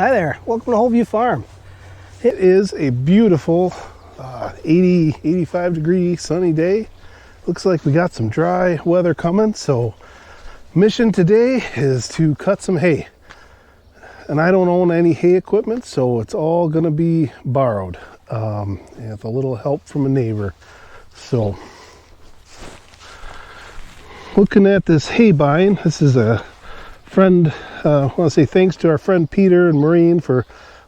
Hi there, welcome to Wholeview Farm. It is a beautiful 80, 85 degree sunny day. Looks like we got some dry weather coming, so mission today is to cut some hay. And I don't own any hay equipment, so it's all gonna be borrowed with a little help from a neighbor. So looking at this hay bine, this is a friend. I want to say thanks to our friend Peter and Maureen for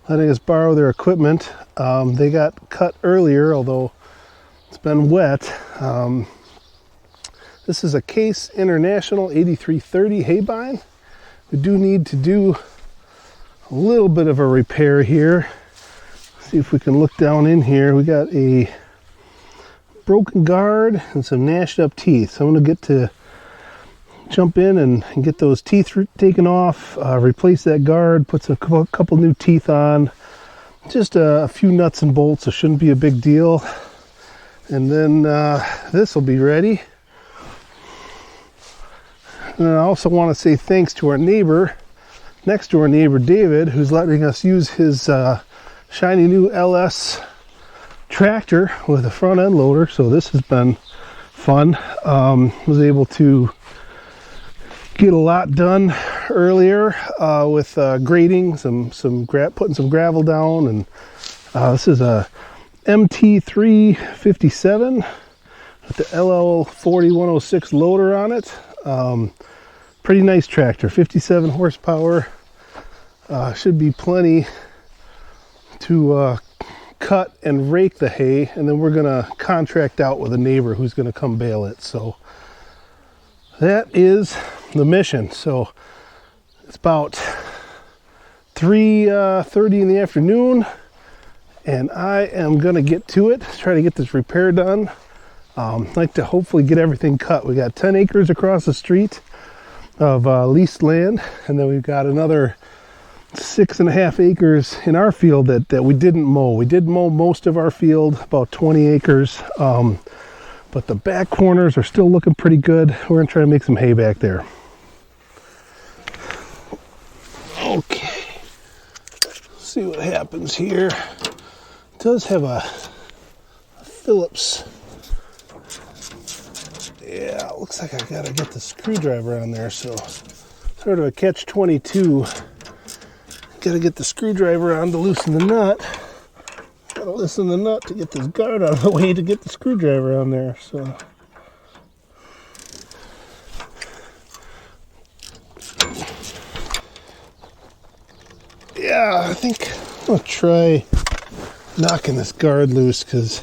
letting us borrow their equipment. They got cut earlier, although it's been wet. This is a Case International 8330 hay bine. We do need to do a little bit of a repair here. See if we can look down in here. We got a broken guard and some gnashed up teeth. So I'm going to get to jump in and get those teeth taken off, replace that guard, put a couple new teeth on, just a few nuts and bolts, so it shouldn't be a big deal. And then this will be ready. And I also want to say thanks to our neighbor, next door neighbor David, who's letting us use his shiny new LS tractor with a front end loader. So this has been fun. Was able to get a lot done earlier with grading, putting some gravel down, and this is a MT357 with the LL40106 loader on it. Pretty nice tractor, 57 horsepower. Should be plenty to cut and rake the hay, and then we're gonna contract out with a neighbor who's gonna come bale it. So that is the mission. So it's about 3:30 in the afternoon, and I am gonna get to it, try to get this repair done. I'd like to hopefully get everything cut. We got 10 acres across the street of leased land, and then we've got another 6.5 acres in our field that we didn't mow. We did mow most of our field, about 20 acres. But the back corners are still looking pretty good. We're gonna try to make some hay back there. Okay, let's see what happens here. It does have a Phillips. Yeah, it looks like I gotta get the screwdriver on there, so sort of a catch-22. Gotta get the screwdriver on to loosen the nut. Gotta loosen the nut to get this guard out of the way to get the screwdriver on there. So yeah, I think I'll try knocking this guard loose, because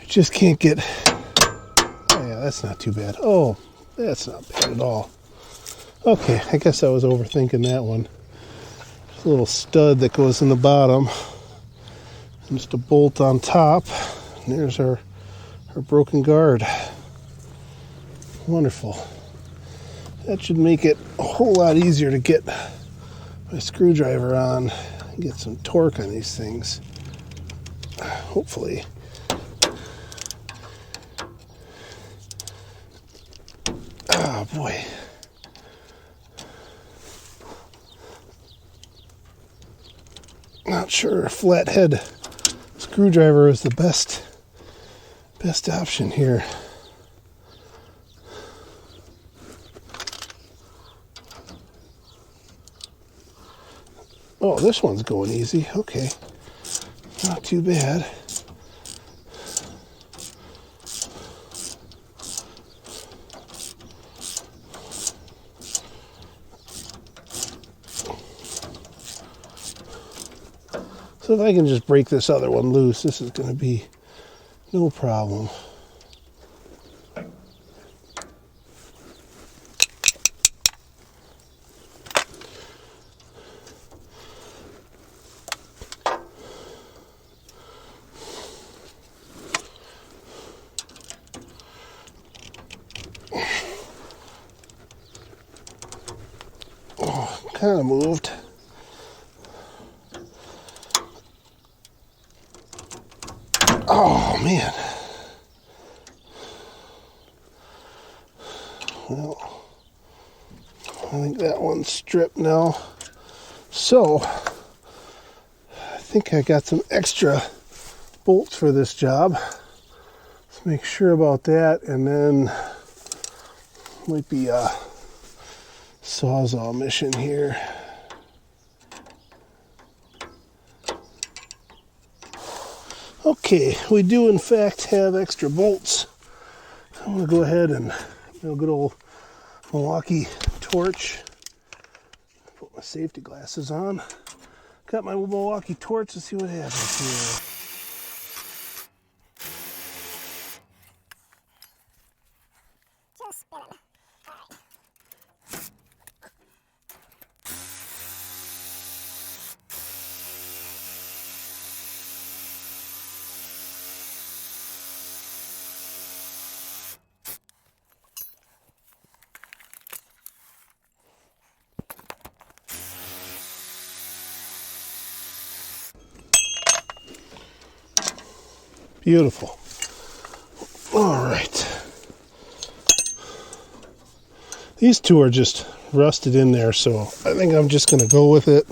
I just can't get. Oh yeah, that's not too bad. Oh, that's not bad at all. Okay, I guess I was overthinking that one. There's a little stud that goes in the bottom. Just a bolt on top. And there's our broken guard. Wonderful. That should make it a whole lot easier to get my screwdriver on and get some torque on these things. Hopefully. Oh boy. Not sure a flathead screwdriver is the best option here. Oh, this one's going easy. Okay, not too bad. So if I can just break this other one loose, this is going to be no problem. Oh, kind of moved. Oh man. Well, I think that one's stripped now. So I think I got some extra bolts for this job. Let's make sure about that, and then might be a Sawzall mission here. Okay, we do in fact have extra bolts. I'm going to go ahead and a good old Milwaukee torch. Put my safety glasses on. Got my Milwaukee torch to see what happens here. Just spin it. Beautiful. All right. These two are just rusted in there, so I think I'm just going to go with it.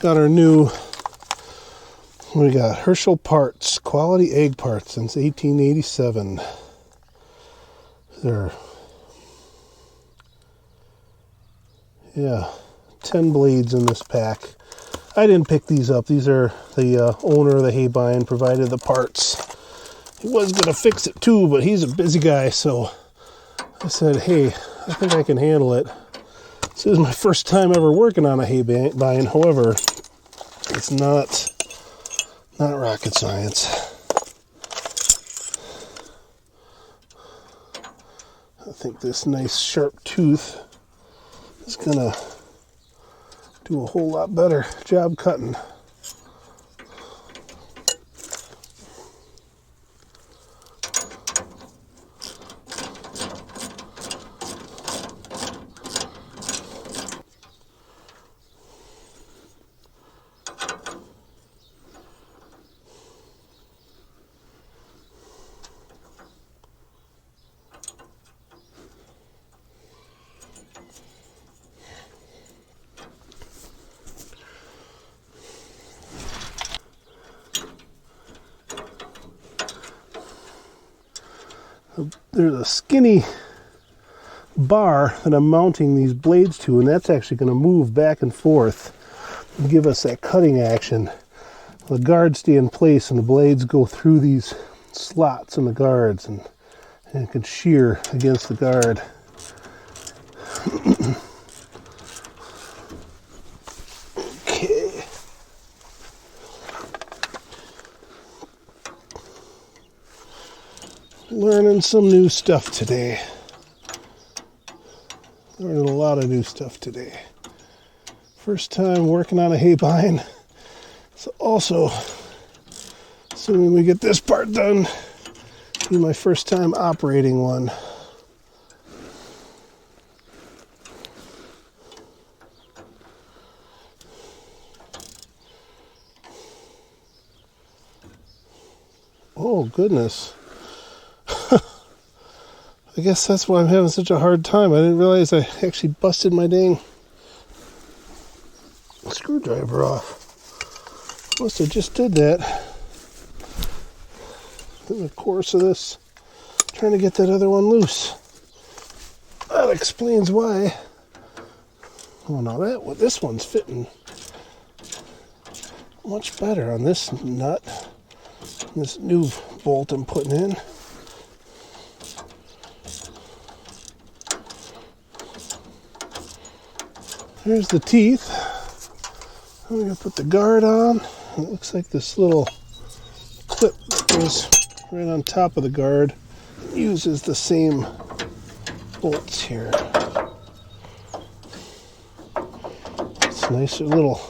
Got our new, what do we got? Herschel Parts, quality egg parts since 1887. They're, 10 blades in this pack. I didn't pick these up. These are the owner of the Heybine provided the parts. He was going to fix it too, but he's a busy guy, so I said, hey, I think I can handle it. This is my first time ever working on a Heybine. However, it's not rocket science. I think this nice sharp tooth is going to do a whole lot better job cutting. There's a skinny bar that I'm mounting these blades to, and that's actually going to move back and forth and give us that cutting action. The guards stay in place and the blades go through these slots in the guards, and it can shear against the guard. Okay. Learning some new stuff today. Learning a lot of new stuff today. First time working on a Heybine. So also, assuming we get this part done, be my first time operating one. Oh goodness. I guess that's why I'm having such a hard time. I didn't realize I actually busted my dang screwdriver off. Must have just did that in the course of this, trying to get that other one loose. That explains why. Oh, now this one's fitting much better on this nut. This new bolt I'm putting in. Here's the teeth. I'm going to put the guard on. It looks like this little clip that goes right on top of the guard uses the same bolts here. It's a nice little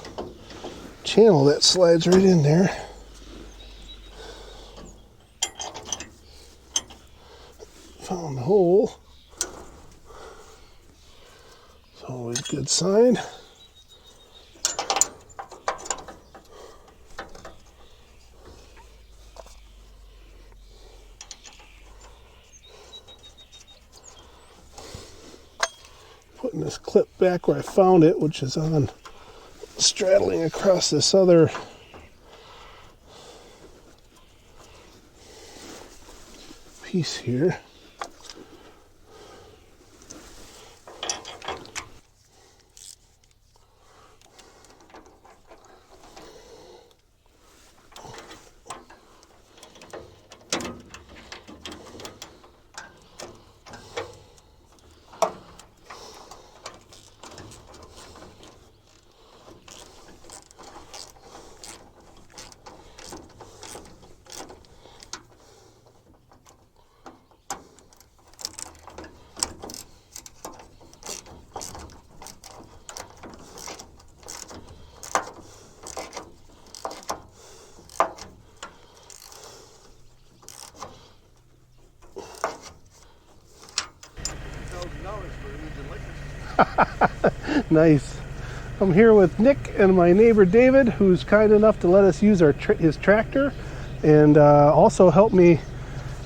channel that slides right in there. Found the hole. It's always a good sign. Putting this clip back where I found it, which is on straddling across this other piece here. Nice. I'm here with Nick and my neighbor David, who's kind enough to let us use his tractor, and also help me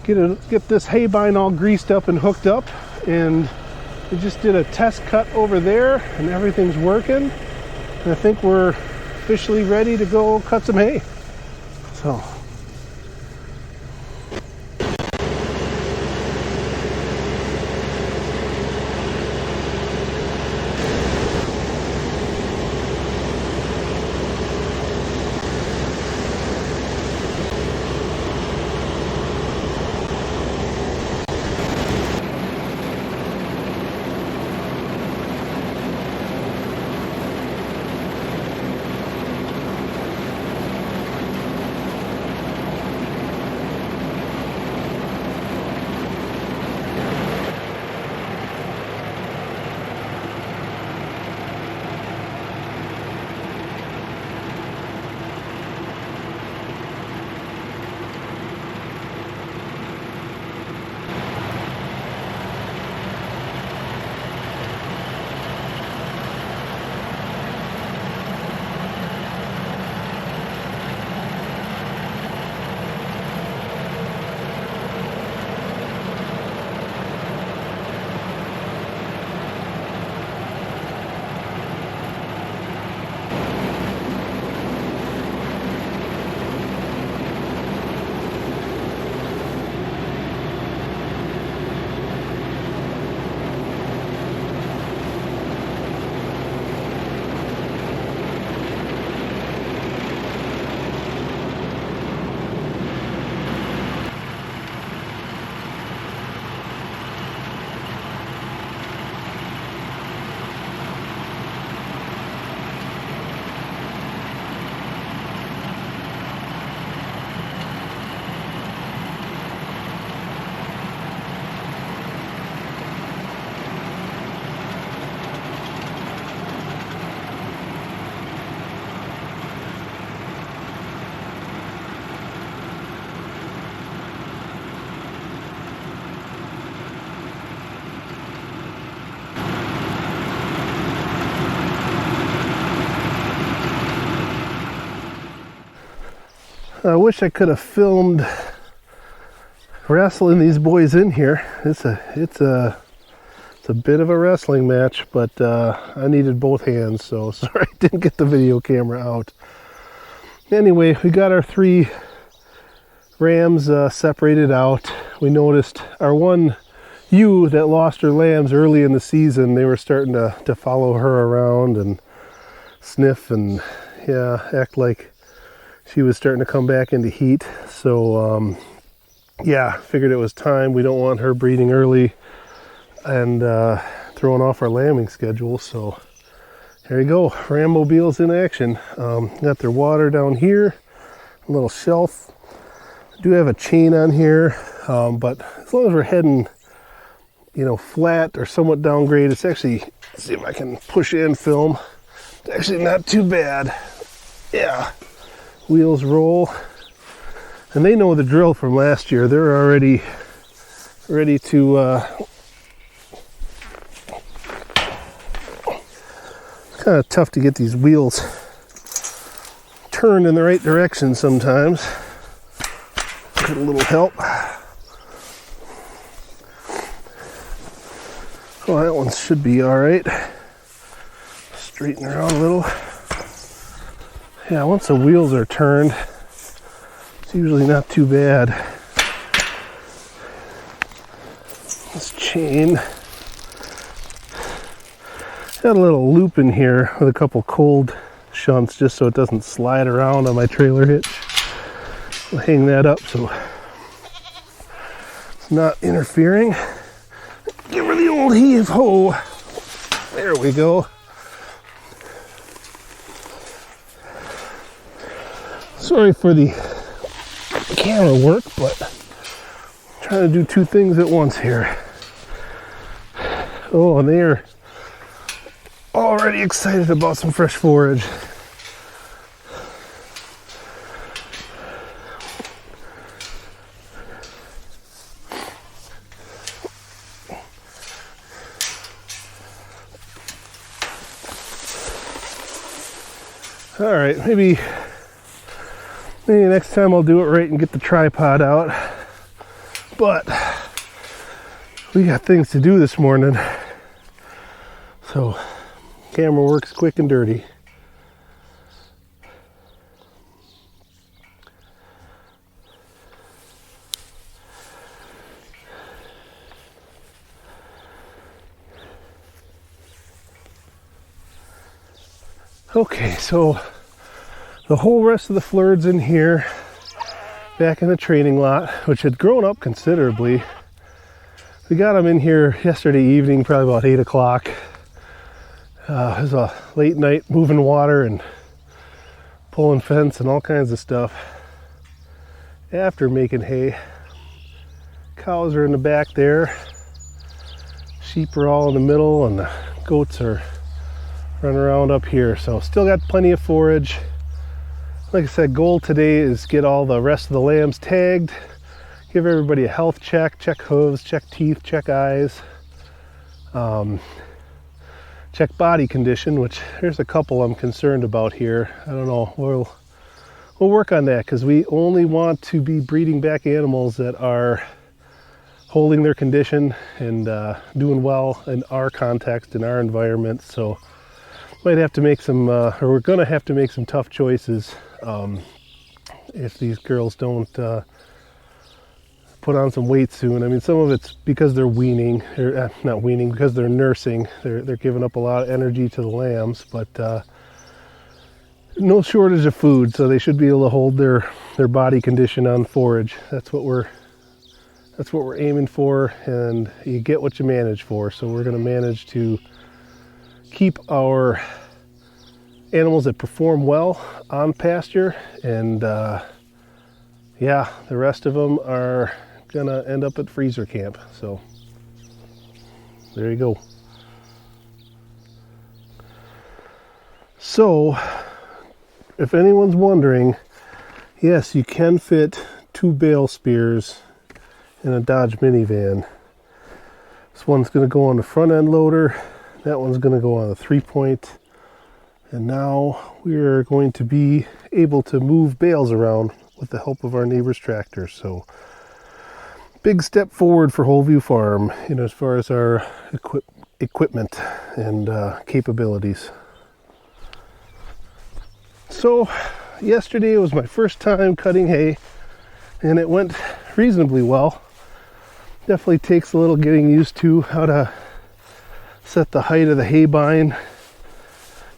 get this hay bine all greased up and hooked up. And we just did a test cut over there, and everything's working. And I think we're officially ready to go cut some hay. So. I wish I could have filmed wrestling these boys in here. It's a bit of a wrestling match, but I needed both hands, so sorry I didn't get the video camera out. Anyway, we got our 3 rams separated out. We noticed our one ewe that lost her lambs early in the season, they were starting to follow her around and sniff and act like she was starting to come back into heat. So yeah, figured it was time. We don't want her breeding early and throwing off our lambing schedule. So there you go, Rammobiles in action. Got their water down here, a little shelf. Do have a chain on here, but as long as we're heading, flat or somewhat downgrade, it's actually, let's see if I can push in film. It's actually not too bad. Yeah. Wheels roll, and they know the drill from last year. They're already ready to kind of tough to get these wheels turned in the right direction sometimes. Get a little help. Oh, that one should be all right. Straighten her out a little. Yeah, once the wheels are turned, it's usually not too bad. This chain got a little loop in here with a couple cold shunts just so it doesn't slide around on my trailer hitch. I'll hang that up so it's not interfering. Give her the old heave ho. There we go. Sorry for the camera work, but I'm trying to do two things at once here. Oh, and they're already excited about some fresh forage. All right, maybe next time I'll do it right and get the tripod out. But we got things to do this morning, so camera works quick and dirty. Okay, so the whole rest of the flirt's in here, back in the training lot, which had grown up considerably. We got them in here yesterday evening, probably about 8 o'clock. It was a late night moving water and pulling fence and all kinds of stuff. After making hay, cows are in the back there, sheep are all in the middle, and the goats are running around up here. So still got plenty of forage. Like I said, goal today is get all the rest of the lambs tagged, give everybody a health check, check hooves, check teeth, check eyes, check body condition, which there's a couple I'm concerned about here. I don't know, we'll work on that because we only want to be breeding back animals that are holding their condition and doing well in our context, in our environment. So might have to make some, or we're gonna have to make some tough choices if these girls don't put on some weight soon. I mean, some of it's because they're weaning, or not weaning, because they're nursing. They're giving up a lot of energy to the lambs, but no shortage of food, so they should be able to hold their body condition on forage. That's what we're aiming for, and you get what you manage for. So we're going to manage to keep our animals that perform well on pasture, and yeah, the rest of them are gonna end up at freezer camp. So there you go. So if anyone's wondering, yes, you can fit 2 bale spears in a Dodge minivan. This one's going to go on the front end loader, that one's going to go on the 3-point, and now we're going to be able to move bales around with the help of our neighbor's tractor. So big step forward for Wholeview Farm, you know, as far as our equipment and capabilities. So yesterday was my first time cutting hay, and it went reasonably well. Definitely takes a little getting used to how to set the height of the hay bind,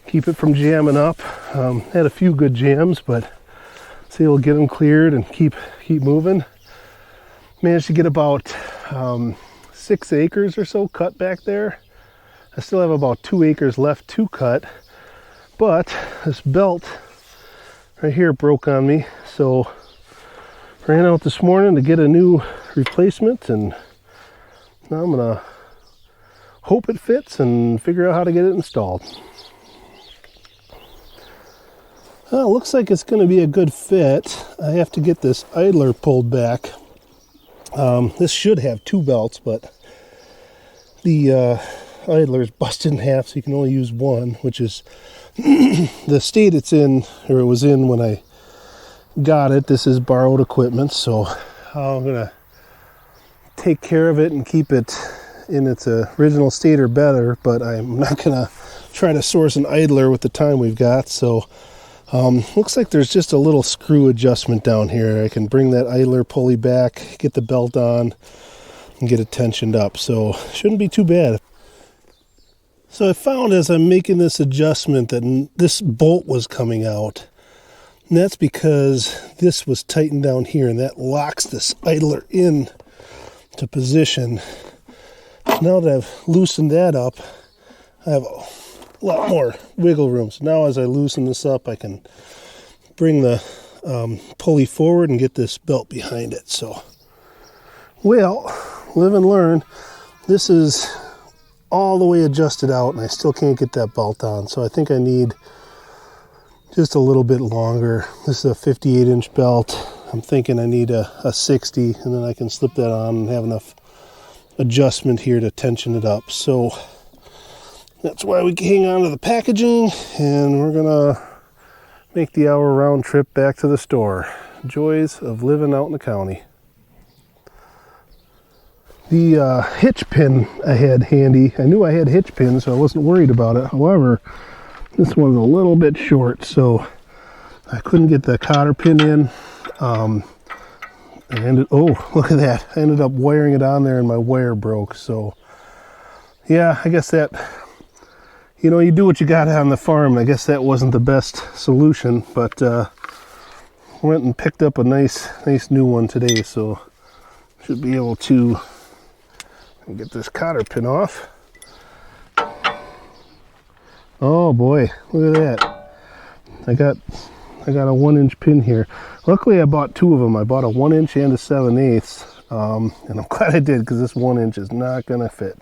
keep it from jamming up. Had a few good jams, but see, we'll get them cleared and keep moving. Managed to get about 6 acres or so cut back there. I still have about 2 acres left to cut, but this belt right here broke on me, so ran out this morning to get a new replacement, and now I'm gonna hope it fits and figure out how to get it installed. Well, it looks like it's going to be a good fit. I have to get this idler pulled back. This should have 2 belts, but the idler is busted in half, so you can only use one, which is the state it's in, or it was in when I got it. This is borrowed equipment, so I'm going to take care of it and keep it in its original state or better, but I'm not going to try to source an idler with the time we've got. So Looks like there's just a little screw adjustment down here. I can bring that idler pulley back, get the belt on, and get it tensioned up. So shouldn't be too bad. So I found as I'm making this adjustment that this bolt was coming out. And that's because this was tightened down here, and that locks this idler in to position. Now that I've loosened that up, I have a lot more wiggle room. So now as I loosen this up, I can bring the pulley forward and get this belt behind it. So, well, live and learn. This is all the way adjusted out, and I still can't get that belt on. So I think I need just a little bit longer. This is a 58-inch belt. I'm thinking I need a 60, and then I can slip that on and have enough adjustment here to tension it up. So that's why we hang on to the packaging, and we're gonna make the hour round trip back to the store. Joys of living out in the county. The hitch pin I had handy. I knew I had hitch pins, so I wasn't worried about it. However, this one's a little bit short, so I couldn't get the cotter pin in. Oh, look at that. I ended up wiring it on there and my wire broke. So, yeah, I guess that, you know, you do what you got on the farm. I guess that wasn't the best solution, but went and picked up a nice new one today. So, should be able to get this cotter pin off. Oh boy, look at that. I got a 1-inch pin here. Luckily I bought two of them. I bought a 1-inch and a 7/8. And I'm glad I did, because this 1-inch is not gonna fit.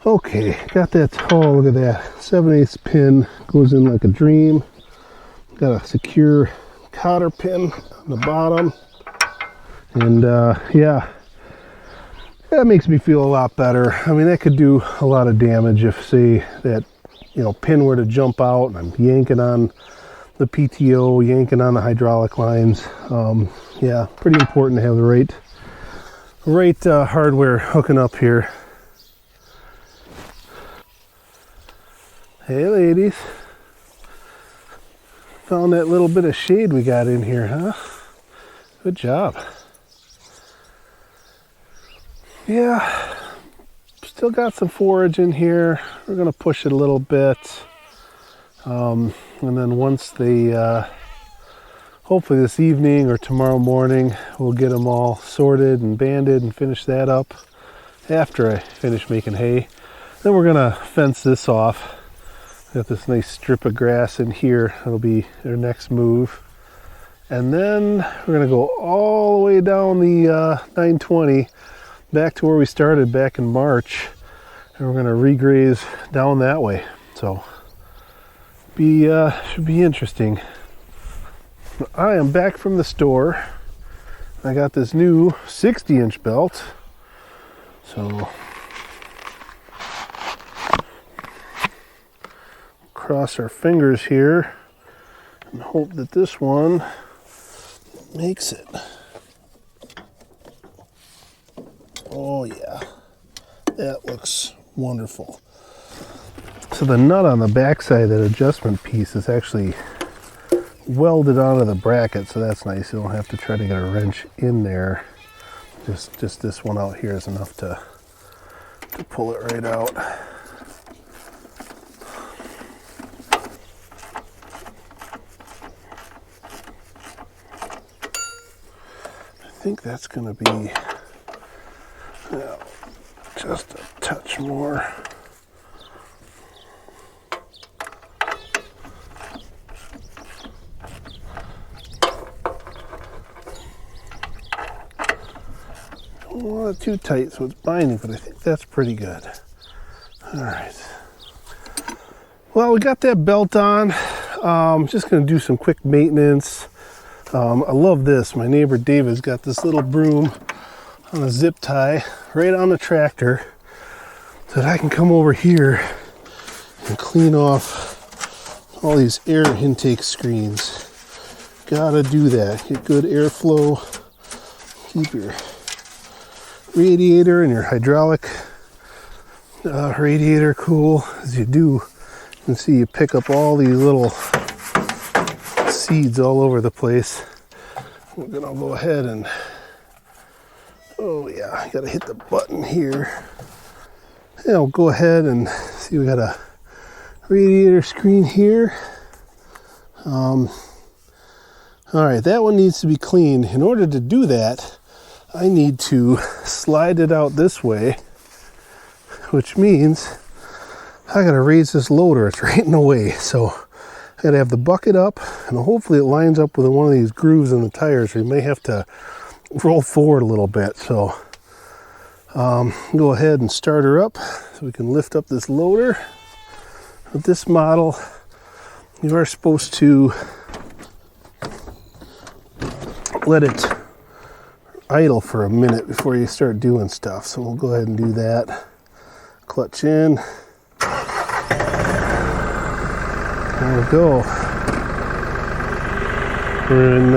Okay, got that. Oh, look at that. 7/8 pin goes in like a dream. Got a secure cotter pin on the bottom. And yeah, that makes me feel a lot better. I mean, that could do a lot of damage if, say, that, you know, pin were to jump out and I'm yanking on the PTO, yanking on the hydraulic lines. Yeah, pretty important to have the right hardware hooking up here. Hey, ladies. Found that little bit of shade we got in here, huh? Good job. Yeah, still got some forage in here. We're gonna push it a little bit, and then once they, hopefully this evening or tomorrow morning, we'll get them all sorted and banded and finish that up after I finish making hay. Then we're gonna fence this off. Got this nice strip of grass in here. That'll be our next move. And then we're gonna go all the way down the 920 back to where we started back in March, and we're going to regraze down that way. So should be interesting. I am back from the store. I got this new 60-inch belt. So cross our fingers here and hope that this one makes it. Oh yeah, that looks wonderful. So the nut on the backside, that adjustment piece, is actually welded onto the bracket, so that's nice. You don't have to try to get a wrench in there. Just this one out here is enough to pull it right out. I think that's going to be just a touch more. Don't want it too tight so it's binding, but I think that's pretty good. All right. Well, we got that belt on. Just going to do some quick maintenance. I love this. My neighbor David's got this little broom on a zip tie right on the tractor so that I can come over here and clean off all these air intake screens. Gotta do that. Get good airflow. Keep your radiator and your hydraulic radiator cool, as you do And see, you pick up all these little seeds all over the place. We're gonna go ahead and, oh yeah, I gotta hit the button here. Yeah, I'll go ahead and see, we got a radiator screen here. All right, that one needs to be cleaned. In order to do that, I need to slide it out this way, which means I gotta raise this loader. It's right in the way. So I gotta have the bucket up, and hopefully it lines up with one of these grooves in the tires. We may have to roll forward a little bit. So go ahead and start her up so we can lift up this loader. With this model, you are supposed to let it idle for a minute before you start doing stuff. So we'll go ahead and do that. Clutch in. There we go. We're in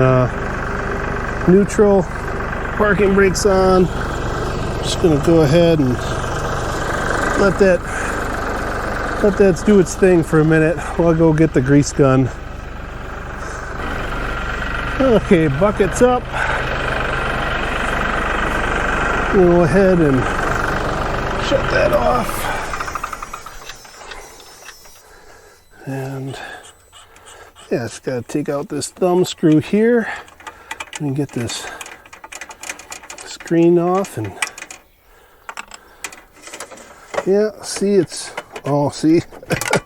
neutral. Parking brakes on. Just gonna go ahead and let that do its thing for a minute while I go get the grease gun. Okay, bucket's up. Go ahead and shut that off. And yeah, just gotta take out this thumb screw here and get this screen off. And yeah, see, it's, oh, see, a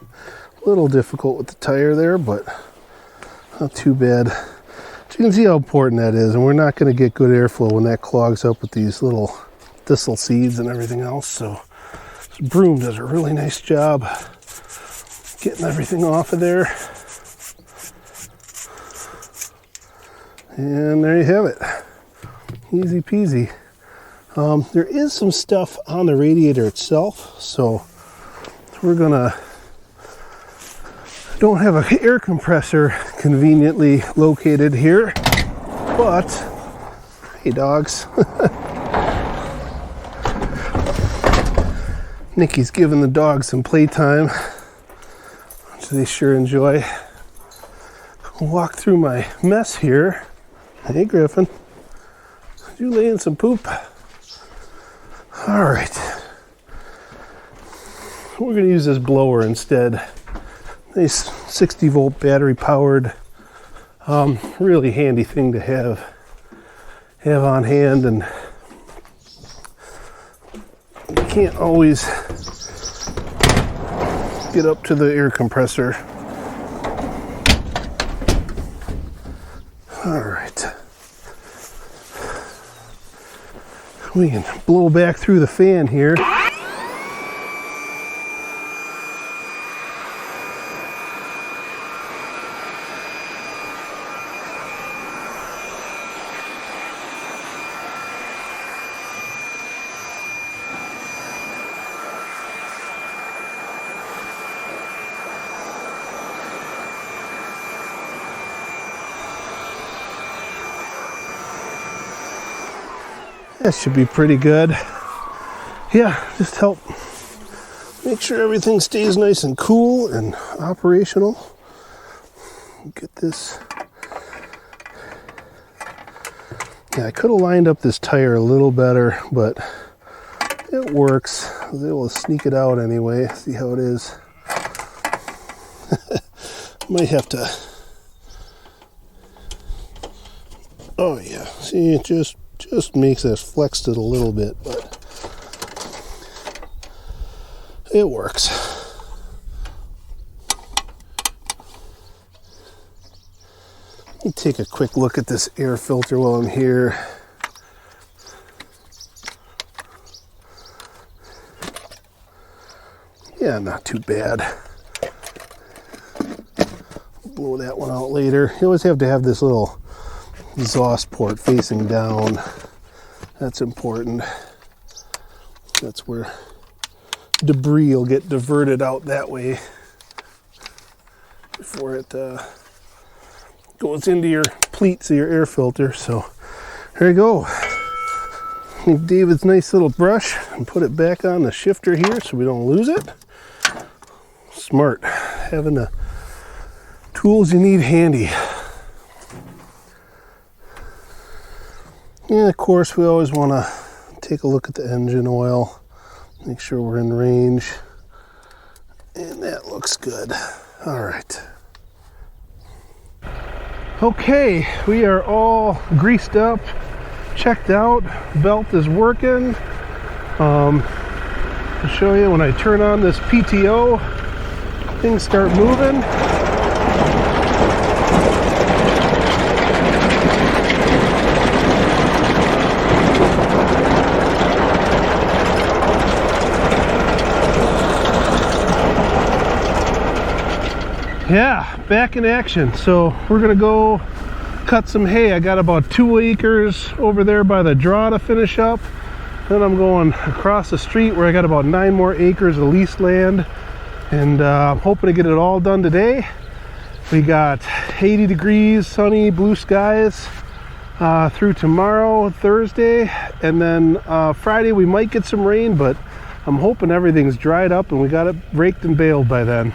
little difficult with the tire there, but not too bad. So you can see how important that is, and we're not going to get good airflow when that clogs up with these little thistle seeds and everything else. So this broom does a really nice job getting everything off of there. And there you have it. Easy peasy. There is some stuff on the radiator itself, so we're gonna, don't have an air compressor conveniently located here, but hey dogs. Nikki's giving the dogs some playtime, which they sure enjoy. I'll walk through my mess here. Hey Griffin, did you lay in some poop? All right, we're going to use this blower instead. Nice 60 volt battery powered, really handy thing to have on hand, and you can't always get up to the air compressor. All right. We can blow back through the fan here. That should be pretty good. Yeah, just help make sure everything stays nice and cool and operational. Get this. Yeah, I could have lined up this tire a little better, but it works. I was able to sneak it out anyway. See how it is. Might have to. Oh yeah, see, it just makes us flex it a little bit, but it works. Let me take a quick look at this air filter while I'm here. Yeah, not too bad. Blow that one out later. You always have to have this little exhaust port facing down. That's important. That's where debris will get diverted out that way before it goes into your pleats of your air filter. So there you go. Take David's nice little brush and put it back on the shifter here so we don't lose it. Smart. having the tools you need handy. And of course, we always want to take a look at the engine oil, make sure we're in range. And that looks good. All right. Okay, we are all greased up, checked out, belt is working. I'll show you when I turn on this PTO, things start moving. Yeah, back in action. So we're gonna go cut some hay. I got about 2 acres over there by the draw to finish up. Then I'm going across the street where I got about 9 more acres of leased land, and I'm hoping to get it all done today. We got 80 degrees, sunny, blue skies through tomorrow, Thursday, and then Friday we might get some rain, but I'm hoping everything's dried up and we got it raked and baled by then.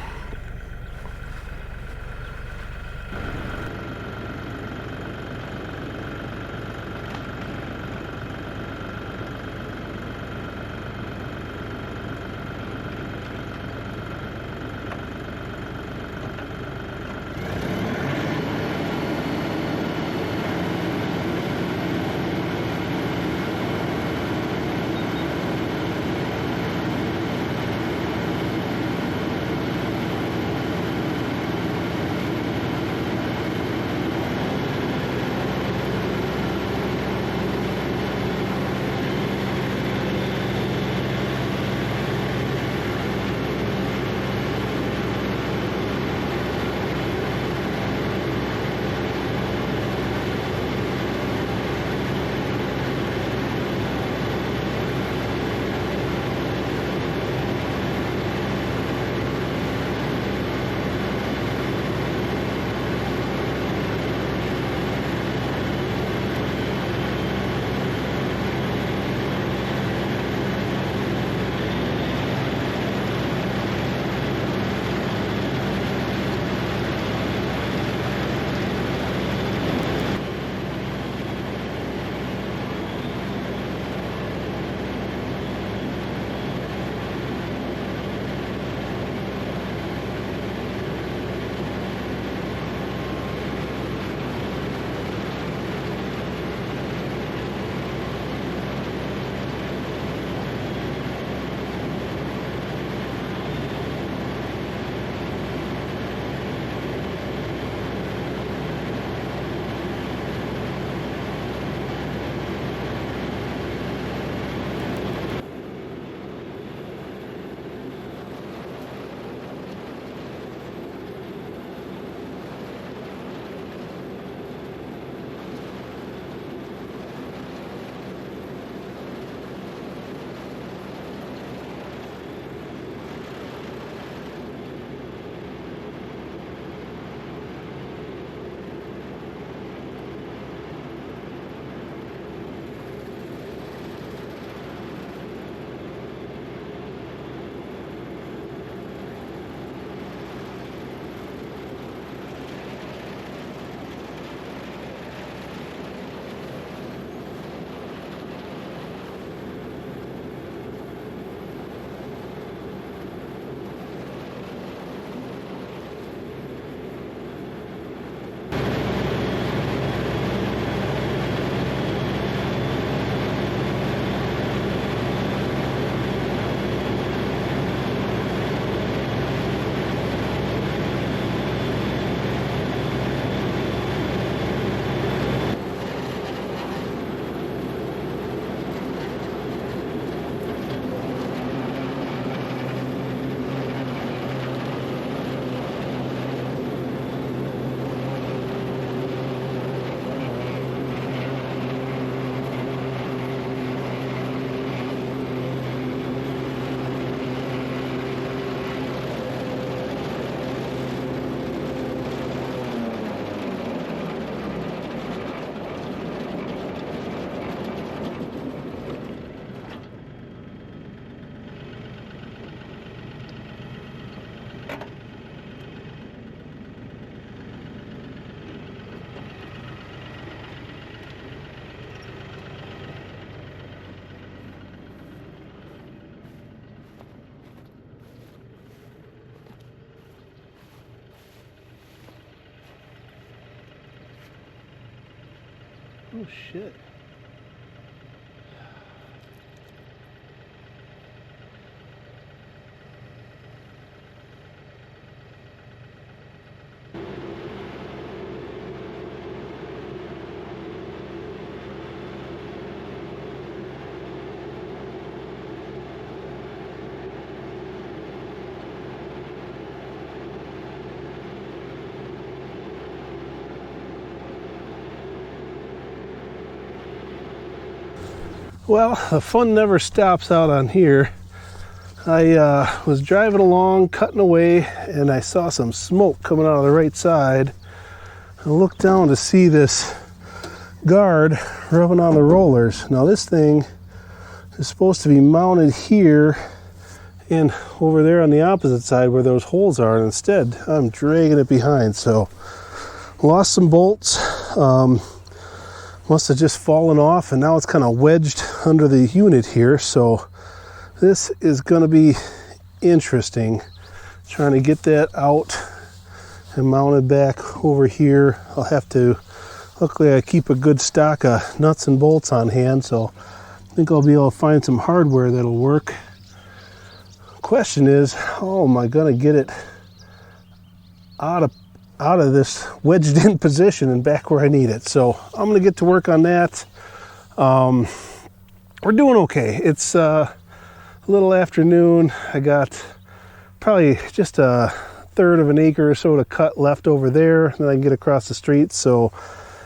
Oh shit. Well, the fun never stops out on here. I was driving along, cutting away, and I saw some smoke coming out of the right side. I looked down to see this guard rubbing on the rollers. Now this thing is supposed to be mounted here and over there on the opposite side where those holes are, and instead I'm dragging it behind. So lost some bolts. Must have just fallen off, and now it's kind of wedged under the unit here. So this is going to be interesting, trying to get that out and mounted back over here. I'll have to, luckily I keep a good stock of nuts and bolts on hand, so I think I'll be able to find some hardware that'll work. Question is, how am I going to get it out of this wedged in position and back where I need it? So I'm going to get to work on that. We're doing okay. It's a little afternoon. I got probably just a third of an acre or so to cut left over there, then I can get across the street. So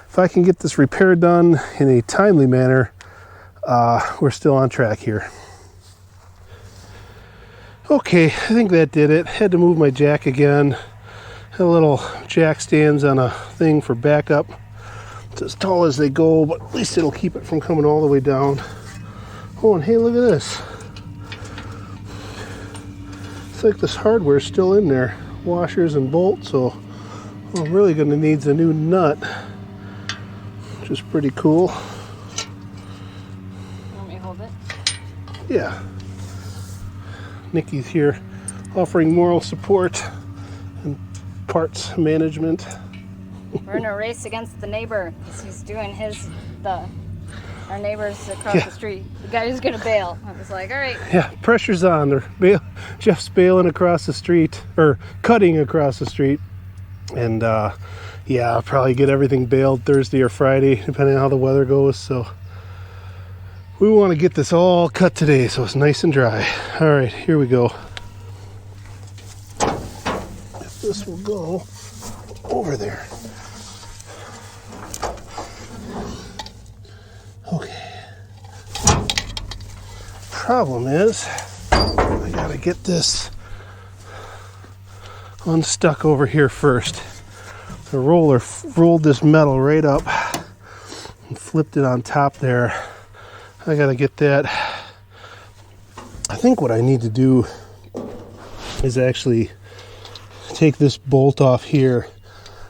if I can get this repair done in a timely manner, we're still on track here. Okay, I think that did it. Had to move my jack again. A little jack stands on a thing for backup. It's as tall as they go, but at least it'll keep it from coming all the way down. Oh, and hey, look at this. It's like this hardware's still in there. Washers and bolts, so I'm really going to need a new nut, which is pretty cool. Want me to hold it? Yeah. Nikki's here offering moral support and parts management. We're in a race against the neighbor because he's doing our neighbor's across the street. The guy who's gonna bail. I was like, all right. Yeah, pressure's on. Jeff's bailing across the street, or cutting across the street. And yeah, I'll probably get everything bailed Thursday or Friday, depending on how the weather goes. So we want to get this all cut today so it's nice and dry. All right, here we go. This will go over there. Okay. Problem is, I gotta get this unstuck over here first. The roller rolled this metal right up and flipped it on top there. I gotta get that. I think what I need to do is actually take this bolt off here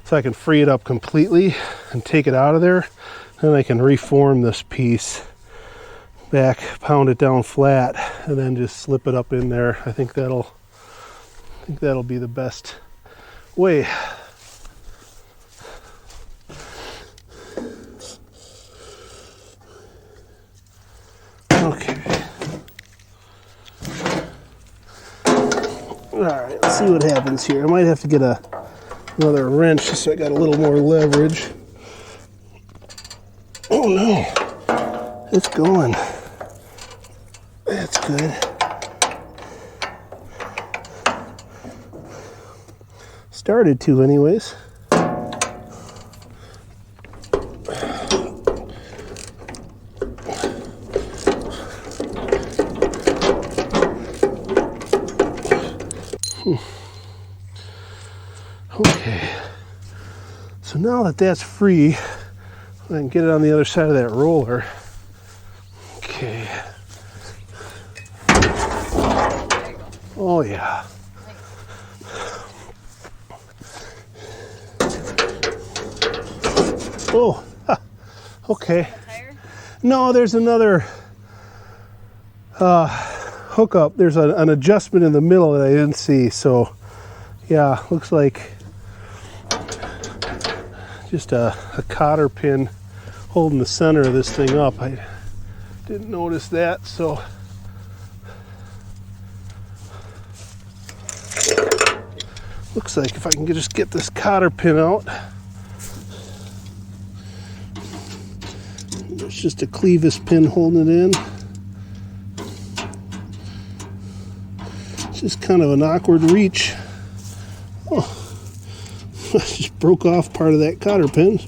so I can free it up completely and take it out of there. Then I can reform this piece back, pound it down flat, and then just slip it up in there. I think that'll be the best way. Okay. All right, let's see what happens here. I might have to get another wrench so I got a little more leverage. Oh no, it's going. That's good. Started to anyways. Okay, so now that that's free, I can get it on the other side of that roller. Okay. Oh yeah. Oh, okay. No, there's another hookup. There's an adjustment in the middle that I didn't see. So yeah, looks like just a cotter pin holding the center of this thing up. I didn't notice that, so looks like if I can just get this cotter pin out. There's just a clevis pin holding it in. It's just kind of an awkward reach. Oh, I just broke off part of that cotter pin.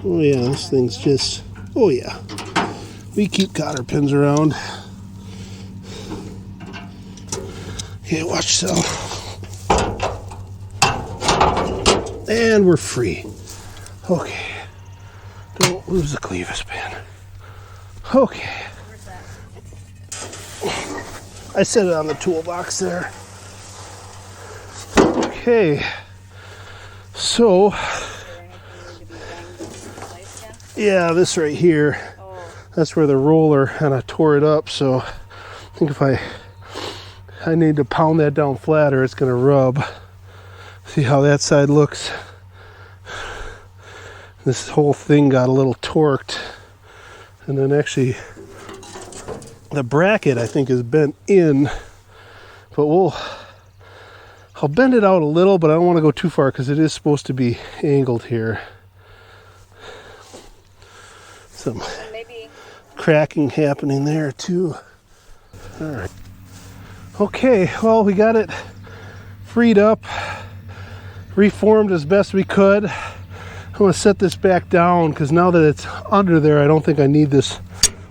Oh yeah, this thing's just, oh yeah. We keep cotter pins around. Okay, watch yourself. And we're free. Okay. Don't lose the clevis pin. Okay. Where's that? I set it on the toolbox there. Okay. So, Is there anything need to be banged into place again? yeah, this right here, Oh, that's where the roller kind of tore it up. So I think if I need to pound that down flatter, it's going to rub. See how that side looks? This whole thing got a little torqued. And then actually, the bracket I think is bent in. But I'll bend it out a little, but I don't want to go too far because it is supposed to be angled here. Some and maybe cracking happening there too. All right. Okay, well, we got it freed up, reformed as best we could. I'm going to set this back down because now that it's under there, I don't think I need this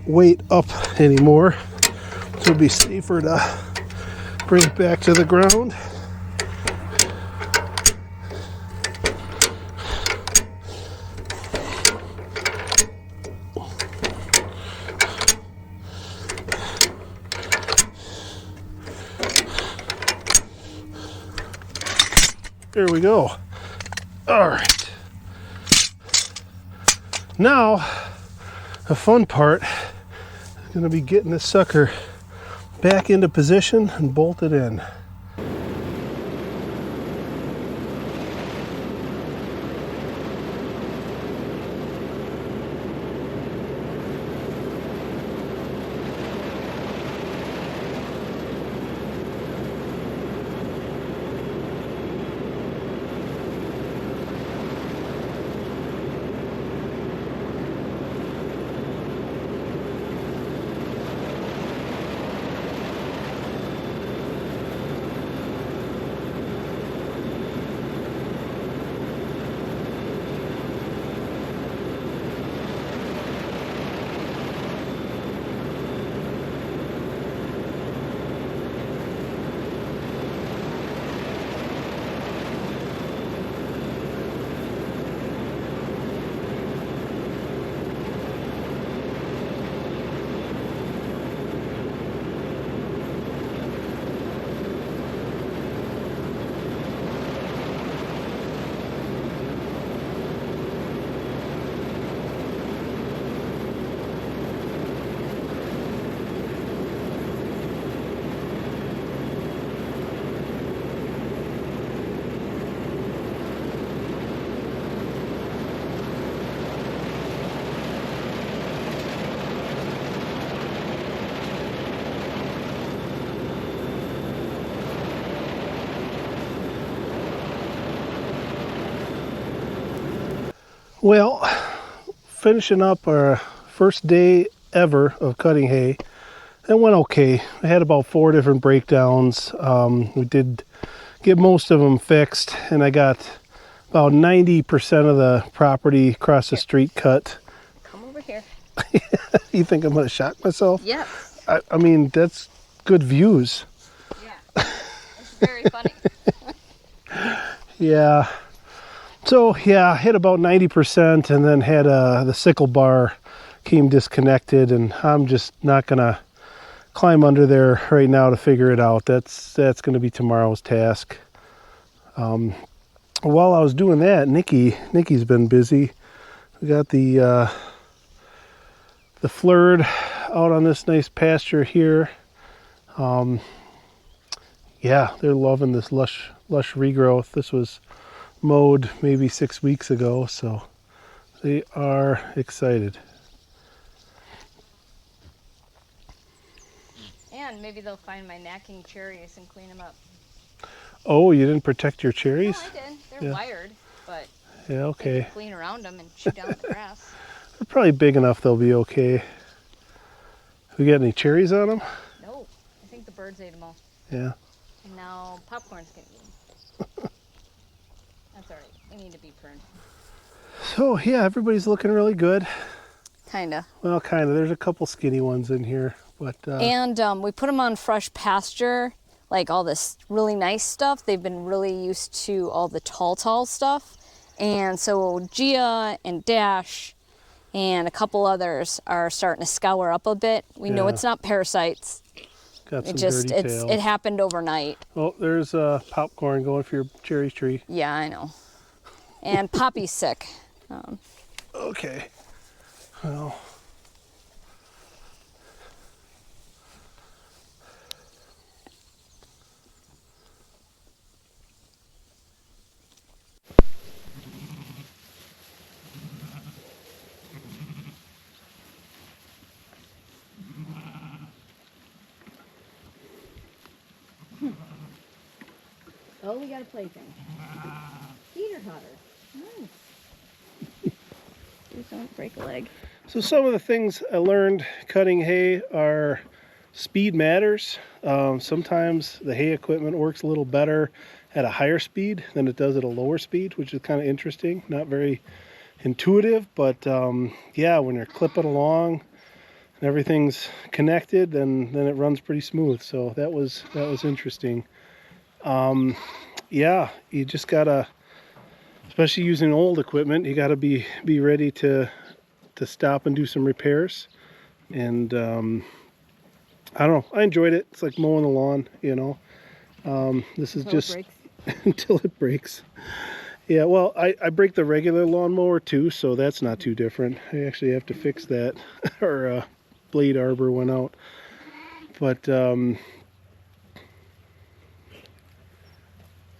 weight up anymore. So it'll be safer to bring it back to the ground. There we go. All right. Now, the fun part is going to be getting this sucker back into position and bolted in. Well, finishing up our first day ever of cutting hay, it went okay. I had about 4 different breakdowns. We did get most of them fixed, and I got about 90% of the property across the street cut. come over here. You think I'm going to shock myself? Yep. I mean, that's good views. Yeah. It's very funny. Yeah. So, yeah, hit about 90% and then had the sickle bar came disconnected, and I'm just not going to climb under there right now to figure it out. That's going to be tomorrow's task. While I was doing that, Nikki's been busy. We got the flirt out on this nice pasture here. Yeah, they're loving this lush regrowth. This was mowed maybe 6 weeks ago, so They are excited. And maybe they'll find my knacking cherries and clean them up. Oh, you didn't protect your cherries? No, I did. They're Yeah. wired, but Yeah, they okay. can clean around them and chew down the grass. They're probably big enough they'll be okay. We got any cherries on them? No, I think the birds ate them all. Yeah. And now popcorn's getting eaten. That's all right. They need to be pruned. So yeah, everybody's looking really good. Kinda. Well, kind of. There's a couple skinny ones in here, but And we put them on fresh pasture, like all this really nice stuff. They've been really used to all the tall stuff. And so Gia and Dash and a couple others are starting to scour up a bit. We know Yeah. it's not parasites. got some It just dirty tails. it happened overnight. Oh, there's popcorn going for your cherry tree. Yeah, I know. And Poppy's sick. Okay. Well. Oh, we got a plaything. Peter Hutter. Please don't break a leg. So some of the things I learned cutting hay are speed matters. Sometimes the hay equipment works a little better at a higher speed than it does at a lower speed, which is kind of interesting. Not very intuitive, but yeah, when you're clipping along and everything's connected, then it runs pretty smooth. So that was interesting. Yeah, you just gotta, especially using old equipment, you gotta be ready to stop and do some repairs. And I don't know, I enjoyed it. It's like mowing the lawn, you know. This is just until it breaks. Yeah, well, I break the regular lawnmower too, so that's not too different. I actually have to fix that. Our blade arbor went out. But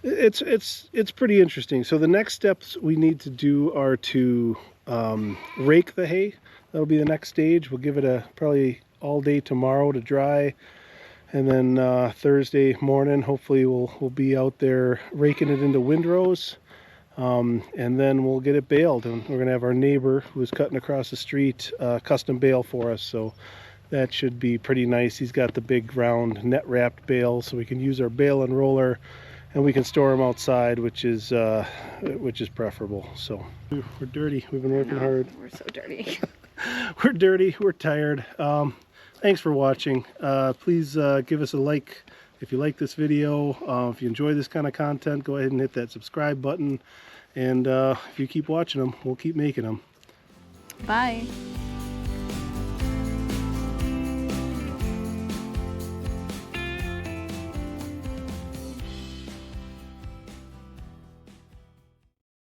it's pretty interesting. So the next steps we need to do are to rake the hay. That'll be the next stage. We'll give it probably all day tomorrow to dry, and then Thursday morning hopefully we'll be out there raking it into windrows, and then we'll get it baled, and we're gonna have our neighbor who's cutting across the street custom bale for us. So that should be pretty nice. He's got the big round net wrapped bale, so we can use our bale and roller, and we can store them outside, which is preferable. So we're dirty. We've been working hard. We're so dirty. We're dirty. We're tired. Thanks for watching. Please give us a like if you like this video. If you enjoy this kind of content, go ahead and hit that subscribe button. And if you keep watching them, we'll keep making them. Bye.